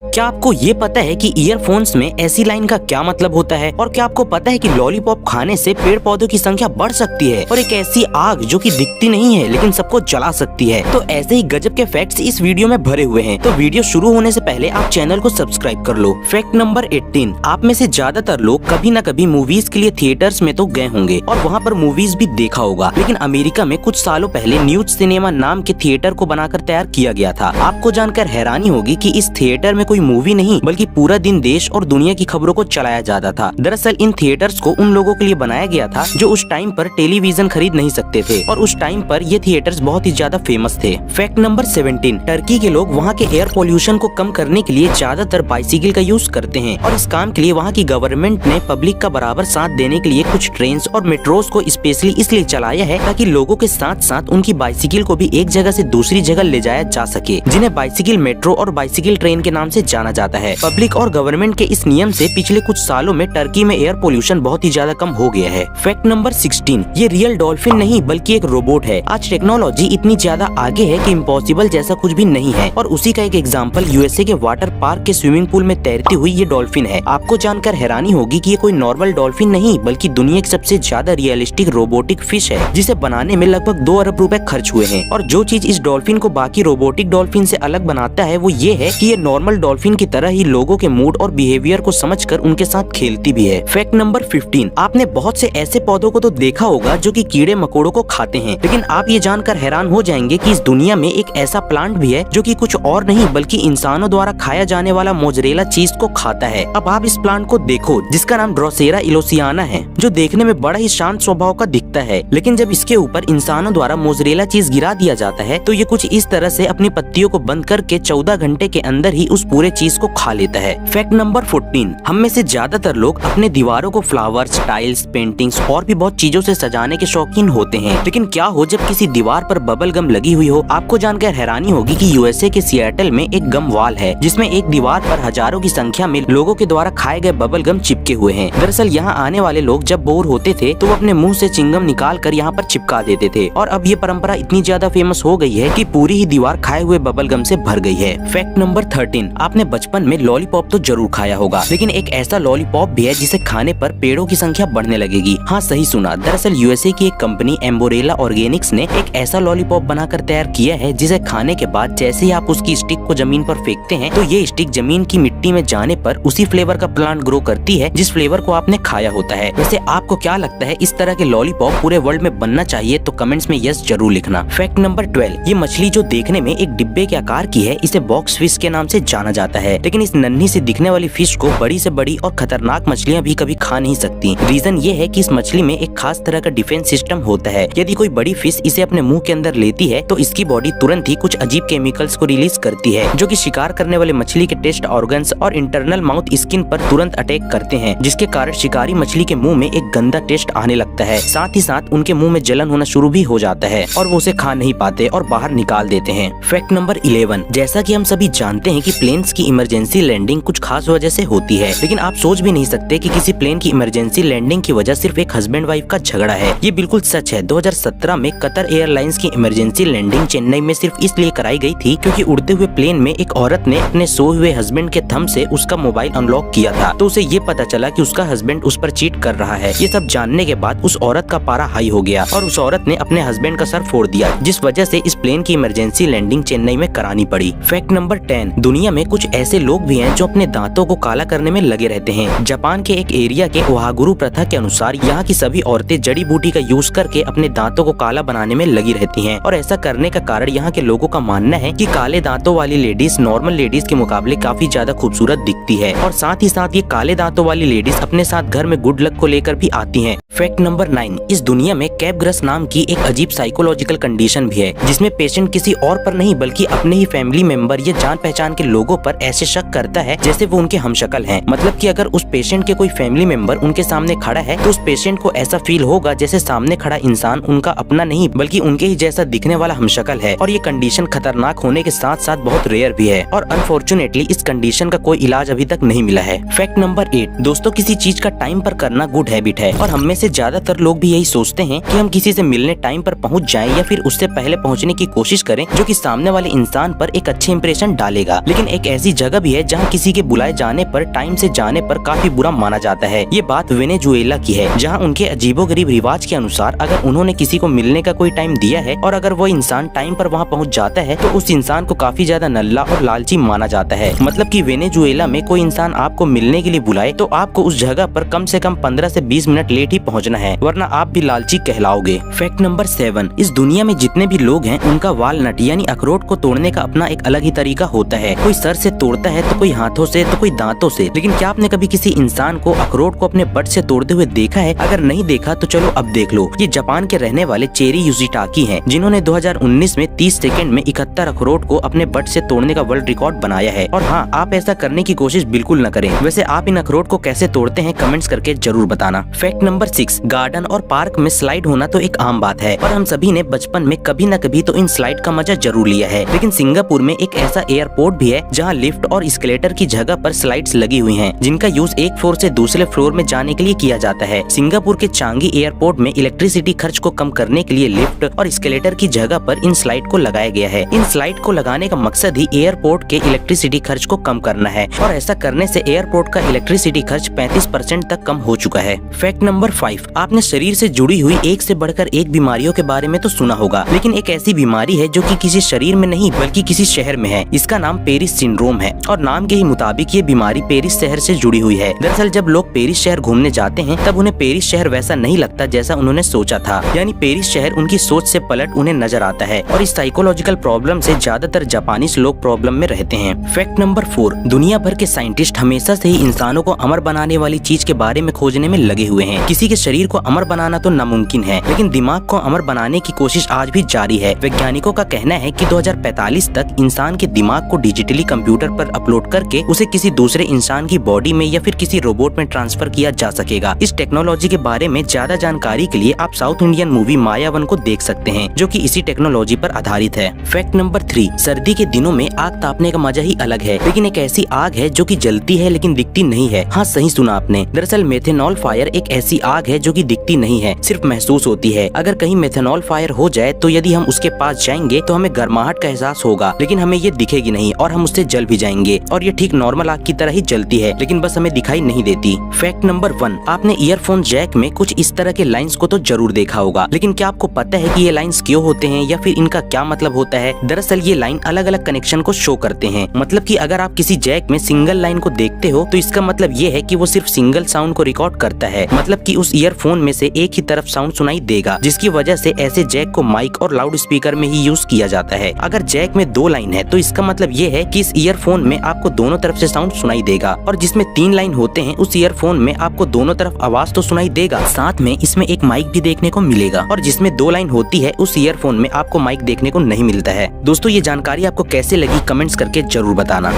क्या आपको ये पता है कि ईयरफोन्स में ऐसी लाइन का क्या मतलब होता है? और क्या आपको पता है कि लॉलीपॉप खाने से पेड़ पौधों की संख्या बढ़ सकती है और एक ऐसी आग जो कि दिखती नहीं है लेकिन सबको जला सकती है? तो ऐसे ही गजब के फैक्ट्स इस वीडियो में भरे हुए हैं। तो वीडियो शुरू होने से पहले आप चैनल को सब्सक्राइब कर लो। फैक्ट नंबर 18, आप में से ज्यादातर लोग कभी न कभी मूवीज के लिए थिएटर्स में तो गए होंगे और वहाँ पर मूवीज भी देखा होगा, लेकिन अमेरिका में कुछ सालों पहले न्यूज सिनेमा नाम के थिएटर को बनाकर तैयार किया गया था। आपको जानकर हैरानी होगी कि इस थिएटर में कोई मूवी नहीं बल्कि पूरा दिन देश और दुनिया की खबरों को चलाया जाता था। दरअसल इन थिएटर्स को उन लोगों के लिए बनाया गया था जो उस टाइम पर टेलीविजन खरीद नहीं सकते थे और उस टाइम पर ये थिएटर्स बहुत ही ज्यादा फेमस थे। फैक्ट नंबर 17, टर्की के लोग वहाँ के एयर पोल्यूशन को कम करने के लिए ज्यादातर बाइसिकल का यूज करते हैं और इस काम के लिए वहाँ की गवर्नमेंट ने पब्लिक का बराबर साथ देने के लिए कुछ ट्रेन और मेट्रोस को स्पेशली इसलिए चलाया है ताकि लोगों के साथ साथ उनकी बाइसिकल को भी एक जगह से दूसरी जगह ले जाया जा सके, जिन्हें बाइसिकल मेट्रो और बाइसिकल ट्रेन के नाम से जाना जाता है। पब्लिक और गवर्नमेंट के इस नियम से पिछले कुछ सालों में टर्की में एयर पोल्यूशन बहुत ही ज्यादा कम हो गया है। फैक्ट नंबर 16, ये रियल डॉल्फिन नहीं बल्कि एक रोबोट है। आज टेक्नोलॉजी इतनी ज्यादा आगे है कि इम्पॉसिबल जैसा कुछ भी नहीं है और उसी का एक एग्जाम्पल यूएसए के वाटर पार्क के स्विमिंग पूल में तैरती हुई ये डॉल्फिन है। आपको जानकर हैरानी होगी कि ये कोई नॉर्मल डॉल्फिन नहीं बल्कि दुनिया की सबसे ज्यादा रियलिस्टिक रोबोटिक फिश है, जिसे बनाने में लगभग 2 अरब रुपए खर्च हुए हैं। और जो चीज इस डॉल्फिन को बाकी रोबोटिक डॉल्फिन से अलग बनाता है वो ये है कि ये नॉर्मल डॉल्फिन की तरह ही लोगों के मूड और बिहेवियर को समझकर उनके साथ खेलती भी है। फैक्ट नंबर 15, आपने बहुत से ऐसे पौधों को तो देखा होगा जो कि कीड़े मकोड़ों को खाते हैं, लेकिन आप ये जानकर हैरान हो जाएंगे कि इस दुनिया में एक ऐसा प्लांट भी है जो कि कुछ और नहीं बल्कि इंसानों द्वारा खाया जाने वाला मोजरेला चीज को खाता है। अब आप इस प्लांट को देखो जिसका नाम ड्रोसेरा इलोसियाना है, जो देखने में बड़ा ही शांत स्वभाव का दिखता है, लेकिन जब इसके ऊपर इंसानों द्वारा मोजरेला चीज गिरा दिया जाता है तो ये कुछ इस तरह से अपनी पत्तियों को बंद करके 14 घंटे के अंदर ही उस पूरे चीज को खा लेता है। फैक्ट नंबर 14, हम में से ज्यादातर लोग अपने दीवारों को फ्लावर्स, टाइल्स, पेंटिंग्स और भी बहुत चीजों से सजाने के शौकीन होते हैं, लेकिन क्या हो जब किसी दीवार पर बबल गम लगी हुई हो? आपको जानकर हैरानी होगी कि यूएसए के सिएटल में एक गम वॉल है जिसमें एक दीवार पर हजारों की संख्या में लोगों के द्वारा खाए गए बबल गम चिपके हुए हैं। दरअसल यहाँ आने वाले लोग जब बोर होते थे तो वो अपने मुंह से चिंगम निकाल कर यहाँ पर चिपका देते थे और अब ये परंपरा इतनी ज्यादा फेमस हो गई है कि पूरी ही दीवार खाए हुए बबल गम से भर गई है। फैक्ट नंबर 13, आपने बचपन में लॉलीपॉप तो जरूर खाया होगा, लेकिन एक ऐसा लॉलीपॉप भी है जिसे खाने पर पेड़ों की संख्या बढ़ने लगेगी। हाँ, सही सुना। दरअसल यूएसए की एक कंपनी एम्बोरेला ऑर्गेनिक्स ने एक ऐसा लॉलीपॉप बनाकर तैयार किया है जिसे खाने के बाद जैसे ही आप उसकी स्टिक को जमीन पर फेंकते हैं तो ये स्टिक जमीन की मिट्टी में जाने पर उसी फ्लेवर का प्लांट ग्रो करती है जिस फ्लेवर को आपने खाया होता है। वैसे आपको क्या लगता है, इस तरह के लॉलीपॉप पूरे वर्ल्ड में बनना चाहिए? तो कमेंट्स में यस जरूर लिखना। फैक्ट नंबर 12, ये मछली जो देखने में एक डिब्बे के आकार की है इसे बॉक्स फिश के नाम से जाना जाता है, लेकिन इस नन्ही से दिखने वाली फिश को बड़ी से बड़ी और खतरनाक मछलियाँ भी कभी खा नहीं सकती। रीजन ये है कि इस मछली में एक खास तरह का डिफेंस सिस्टम होता है। यदि कोई बड़ी फिश इसे अपने मुंह के अंदर लेती है तो इसकी बॉडी तुरंत ही कुछ अजीब केमिकल्स को रिलीज करती है जो कि शिकार करने वाले मछली के टेस्ट ऑर्गन्स और इंटरनल माउथ स्किन पर तुरंत अटैक करते हैं, जिसके कारण शिकारी मछली के मुंह में एक गंदा टेस्ट आने लगता है। साथ ही साथ उनके मुंह में जलन होना शुरू भी हो जाता है और वो उसे खा नहीं पाते और बाहर निकाल देते हैं। फैक्ट नंबर 11, जैसा कि हम सभी जानते हैं कि प्लेन्स की इमरजेंसी लैंडिंग कुछ खास वजह से होती है, लेकिन आप सोच भी नहीं सकते कि किसी प्लेन की इमरजेंसी लैंडिंग की वजह सिर्फ एक हस्बैंड वाइफ का झगड़ा है। ये बिल्कुल सच है। 2017 में कतर एयरलाइंस की इमरजेंसी लैंडिंग चेन्नई में सिर्फ इसलिए कराई गई थी क्योंकि उड़ते हुए प्लेन में एक औरत ने अपने सोए हुए हस्बैंड के थंब से उसका मोबाइल अनलॉक किया था, तो उसे ये पता चला कि उसका हस्बैंड उस पर चीट कर रहा है। ये सब जानने के बाद उस औरत का पारा हाई हो गया और उस औरत ने अपने हस्बैंड का सर फोड़ दिया, जिस वजह से इस प्लेन की इमरजेंसी लैंडिंग चेन्नई में करानी पड़ी। फैक्ट नंबर 10, दुनिया में कुछ ऐसे लोग भी हैं जो अपने दांतों को काला करने में लगे रहते हैं। जापान के एक एरिया के ओहागुरु प्रथा के अनुसार यहाँ की सभी औरतें जड़ी बूटी का यूज करके अपने दांतों को काला बनाने में लगी रहती हैं और ऐसा करने का कारण यहाँ के लोगों का मानना है कि काले दांतों वाली लेडीज नॉर्मल लेडीज के मुकाबले काफी ज्यादा खूबसूरत दिखती है और साथ ही साथ ये काले दांतों वाली लेडीज अपने साथ घर में गुड लक को लेकर भी आती हैं। फैक्ट नंबर 9, इस दुनिया में कैपग्रस नाम की एक अजीब साइकोलॉजिकल कंडीशन भी है जिसमें पेशेंट किसी और पर नहीं बल्कि अपने ही फैमिली मेंबर या जान पहचान के लोगों पर ऐसे शक करता है जैसे वो उनके हमशक्ल हैं। मतलब कि अगर उस पेशेंट के कोई फैमिली मेंबर उनके सामने खड़ा है तो उस पेशेंट को ऐसा फील होगा जैसे सामने खड़ा इंसान उनका अपना नहीं बल्कि उनके ही जैसा दिखने वाला हमशक्ल है। और ये कंडीशन खतरनाक होने के साथ साथ बहुत रेयर भी है और अनफॉर्चुनेटली इस कंडीशन का कोई इलाज अभी तक नहीं मिला है। फैक्ट नंबर 8, दोस्तों किसी चीज का टाइम पर करना गुड हैबिट है और हम में से वैसे ज्यादातर लोग भी यही सोचते हैं कि हम किसी से मिलने टाइम पर पहुंच जाएं या फिर उससे पहले पहुंचने की कोशिश करें, जो कि सामने वाले इंसान पर एक अच्छे इंप्रेशन डालेगा। लेकिन एक ऐसी जगह भी है जहां किसी के बुलाए जाने पर टाइम से जाने पर काफी बुरा माना जाता है। ये बात वेनेजुएला की है, जहां उनके अजीबोगरीब रिवाज के अनुसार अगर उन्होंने किसी को मिलने का कोई टाइम दिया है और अगर वो इंसान टाइम पर वहां पहुंच जाता है तो उस इंसान को काफी ज्यादा नल्ला और लालची माना जाता है। मतलब कि वेनेजुएला में कोई इंसान आपको मिलने के लिए बुलाए तो आपको उस जगह पर कम से कम 15 से 20 मिनट लेट ही पहुंचना है, वरना आप भी लालची कहलाओगे। फैक्ट नंबर 7, इस दुनिया में जितने भी लोग हैं उनका वालनट यानी अखरोट को तोड़ने का अपना एक अलग ही तरीका होता है। कोई सर से तोड़ता है तो कोई हाथों से तो कोई दांतों से। लेकिन क्या आपने कभी किसी इंसान को अखरोट को अपने बट से तोड़ते हुए देखा है? अगर नहीं देखा तो चलो अब देख लो। ये जापान के रहने वाले चेरी युजिटाकी हैं, जिन्होंने 2019 में 30 सेकंड में 71 अखरोट को अपने बट से तोड़ने का वर्ल्ड रिकॉर्ड बनाया है। और हाँ, आप ऐसा करने की कोशिश बिल्कुल न करें। वैसे आप इन अखरोट को कैसे तोड़ते हैं कमेंट्स करके जरूर बताना। फैक्ट नंबर 6, गार्डन और पार्क में स्लाइड होना तो एक आम बात है और हम सभी ने बचपन में कभी न कभी तो इन स्लाइड का मजा जरूर लिया है। लेकिन सिंगापुर में एक ऐसा एयरपोर्ट भी है जहाँ लिफ्ट और एस्केलेटर की जगह पर स्लाइड्स लगी हुई हैं, जिनका यूज एक फ्लोर से दूसरे फ्लोर में जाने के लिए किया जाता है। सिंगापुर के चांगी एयरपोर्ट में इलेक्ट्रिसिटी खर्च को कम करने के लिए लिफ्ट और एस्केलेटर की जगह पर इन स्लाइड को लगाया गया है। इन स्लाइड को लगाने का मकसद ही एयरपोर्ट के इलेक्ट्रिसिटी खर्च को कम करना है और ऐसा करने से एयरपोर्ट का इलेक्ट्रिसिटी खर्च 35% तक कम हो चुका है। फैक्ट नंबर 5, आपने शरीर से जुड़ी हुई एक से बढ़कर एक बीमारियों के बारे में तो सुना होगा, लेकिन एक ऐसी बीमारी है जो कि किसी शरीर में नहीं बल्कि किसी शहर में है। इसका नाम पेरिस सिंड्रोम है और नाम के ही मुताबिक ये बीमारी पेरिस शहर से जुड़ी हुई है। दरअसल जब लोग पेरिस शहर घूमने जाते हैं तब उन्हें पेरिस शहर वैसा नहीं लगता जैसा उन्होंने सोचा था, यानी पेरिस शहर उनकी सोच से पलट उन्हें नजर आता है और इस साइकोलॉजिकल प्रॉब्लम से ज्यादातर जापानीज लोग प्रॉब्लम में रहते हैं। फैक्ट नंबर 4, दुनिया भर के साइंटिस्ट हमेशा से ही इंसानों को अमर बनाने वाली चीज के बारे में खोजने में लगे हुए हैं। किसी के शरीर को अमर बनाना तो नामुमकिन है, लेकिन दिमाग को अमर बनाने की कोशिश आज भी जारी है। वैज्ञानिकों का कहना है कि 2045 तक इंसान के दिमाग को डिजिटली कंप्यूटर पर अपलोड करके उसे किसी दूसरे इंसान की बॉडी में या फिर किसी रोबोट में ट्रांसफर किया जा सकेगा। इस टेक्नोलॉजी के बारे में ज्यादा जानकारी के लिए आप साउथ इंडियन मूवी मायावन को देख सकते हैं, जो कि इसी टेक्नोलॉजी पर आधारित है। फैक्ट नंबर 3, सर्दी के दिनों में आग तापने का मजा ही अलग है, लेकिन एक ऐसी आग है जो कि जलती है लेकिन दिखती नहीं है। हाँ, सही सुना आपने। दरअसल मेथेनॉल फायर एक ऐसी आग है जो कि दिखती नहीं है, सिर्फ महसूस होती है। अगर कहीं मेथेनॉल फायर हो जाए तो यदि हम उसके पास जाएंगे तो हमें गर्माहट का एहसास होगा, लेकिन हमें ये दिखेगी नहीं और हम उससे जल भी जाएंगे। और ये ठीक नॉर्मल आग की तरह ही जलती है, लेकिन बस हमें दिखाई नहीं देती। फैक्ट नंबर 1, आपने ईयरफोन जैक में कुछ इस तरह के लाइंस को तो जरूर देखा होगा, लेकिन क्या आपको पता है कि ये लाइंस क्यों होते हैं या फिर इनका क्या मतलब होता है? दरअसल ये लाइन अलग अलग कनेक्शन को शो करते हैं। मतलब कि अगर आप किसी जैक में सिंगल लाइन को देखते हो तो इसका मतलब ये है कि वो सिर्फ सिंगल साउंड को रिकॉर्ड करता है। मतलब कि उस ईयरफोन में से एक ही तरफ साउंड सुनाई देगा, जिसकी वजह से ऐसे जैक को माइक और लाउड स्पीकर में ही यूज किया जाता है। अगर जैक में 2 लाइन है तो इसका मतलब ये है कि इस ईयरफोन में आपको दोनों तरफ से साउंड सुनाई देगा, और जिसमें 3 लाइन होते हैं उस ईयरफोन में आपको दोनों तरफ आवाज तो सुनाई देगा, साथ में इसमें एक माइक भी देखने को मिलेगा। और जिसमें 2 लाइन होती है उस ईयरफोन में आपको माइक देखने को नहीं मिलता है। दोस्तों, ये जानकारी आपको कैसे लगी कमेंट्स करके जरूर बताना।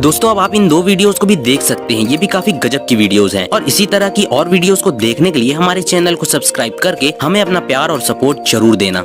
दोस्तों, अब आप इन 2 वीडियोस को भी देख सकते हैं, ये भी काफी गजब की वीडियोस हैं। और इसी तरह की और वीडियोस को देखने के लिए हमारे चैनल को सब्सक्राइब करके हमें अपना प्यार और सपोर्ट जरूर देना।